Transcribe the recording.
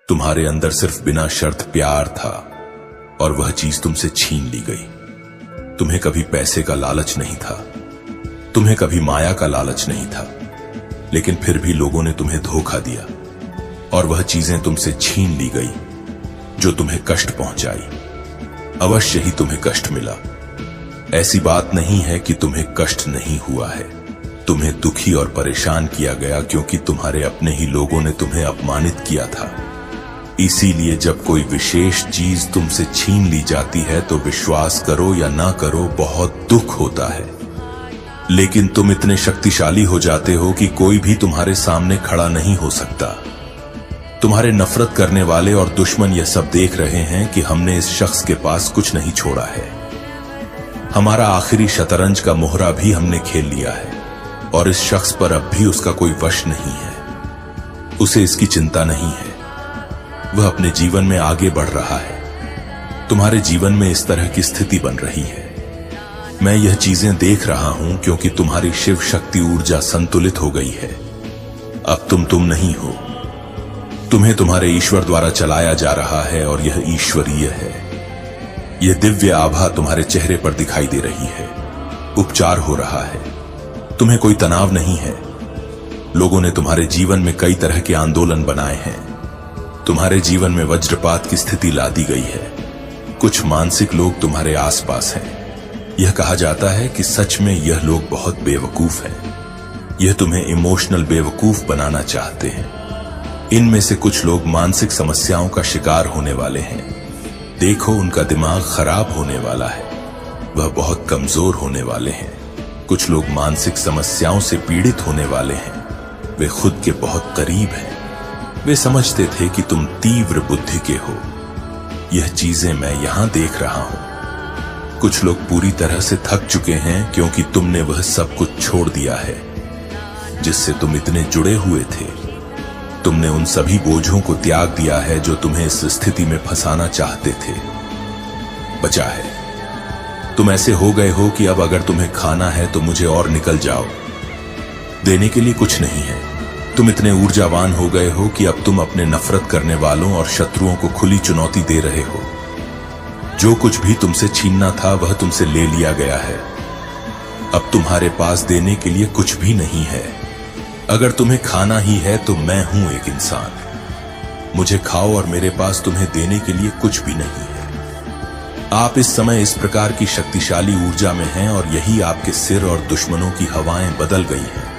तुम्हारे अंदर सिर्फ बिना शर्त प्यार था और वह चीज तुमसे छीन ली गई। तुम्हें कभी पैसे का लालच नहीं था, तुम्हें कभी माया का लालच नहीं था, लेकिन फिर भी लोगों ने तुम्हें धोखा दिया और वह चीजें तुमसे छीन ली गई जो तुम्हें कष्ट पहुंचाई। अवश्य ही तुम्हें कष्ट मिला। ऐसी बात नहीं है कि तुम्हें कष्ट नहीं हुआ है। तुम्हें दुखी और परेशान किया गया क्योंकि तुम्हारे अपने ही लोगों ने तुम्हें अपमानित किया था। इसीलिए जब कोई विशेष चीज तुमसे छीन ली जाती है तो विश्वास करो या ना करो बहुत दुख होता है, लेकिन तुम इतने शक्तिशाली हो जाते हो कि कोई भी तुम्हारे सामने खड़ा नहीं हो सकता। तुम्हारे नफरत करने वाले और दुश्मन यह सब देख रहे हैं कि हमने इस शख्स के पास कुछ नहीं छोड़ा है। हमारा आखिरी शतरंज का मोहरा भी हमने खेल लिया है और इस शख्स पर अब भी उसका कोई वश नहीं है। उसे इसकी चिंता नहीं है, वह अपने जीवन में आगे बढ़ रहा है। तुम्हारे जीवन में इस तरह की स्थिति बन रही है। मैं यह चीजें देख रहा हूं क्योंकि तुम्हारी शिव शक्ति ऊर्जा संतुलित हो गई है। अब तुम नहीं हो, तुम्हें तुम्हारे ईश्वर द्वारा चलाया जा रहा है और यह ईश्वरीय है। यह दिव्य आभा तुम्हारे चेहरे पर दिखाई दे रही है। उपचार हो रहा है, तुम्हें कोई तनाव नहीं है। लोगों ने तुम्हारे जीवन में कई तरह के आंदोलन बनाए हैं। तुम्हारे जीवन में वज्रपात की स्थिति ला दी गई है। कुछ मानसिक लोग तुम्हारे आसपास हैं। यह कहा जाता है कि सच में यह लोग बहुत बेवकूफ हैं। यह तुम्हें इमोशनल बेवकूफ बनाना चाहते हैं। इनमें से कुछ लोग मानसिक समस्याओं का शिकार होने वाले हैं। देखो, उनका दिमाग खराब होने वाला है, वह बहुत कमजोर होने वाले हैं। कुछ लोग मानसिक समस्याओं से पीड़ित होने वाले हैं। वे खुद के बहुत करीब हैं। वे समझते थे कि तुम तीव्र बुद्धि के हो। यह चीजें मैं यहां देख रहा हूं। कुछ लोग पूरी तरह से थक चुके हैं क्योंकि तुमने वह सब कुछ छोड़ दिया है जिससे तुम इतने जुड़े हुए थे। तुमने उन सभी बोझों को त्याग दिया है जो तुम्हें इस स्थिति में फंसाना चाहते थे। बचा है, तुम ऐसे हो गए हो कि अब अगर तुम्हें खाना है तो मुझे और निकल जाओ। देने के लिए कुछ नहीं है। तुम इतने ऊर्जावान हो गए हो कि अब तुम अपने नफरत करने वालों और शत्रुओं को खुली चुनौती दे रहे हो। जो कुछ भी तुमसे छीनना था वह तुमसे ले लिया गया है। अब तुम्हारे पास देने के लिए कुछ भी नहीं है। अगर तुम्हें खाना ही है तो मैं हूं एक इंसान। मुझे खाओ और मेरे पास तुम्हें देने के लिए कुछ भी नहीं है। आप इस समय इस प्रकार की शक्तिशाली ऊर्जा में हैं और यही आपके सिर और दुश्मनों की हवाएं बदल गई हैं।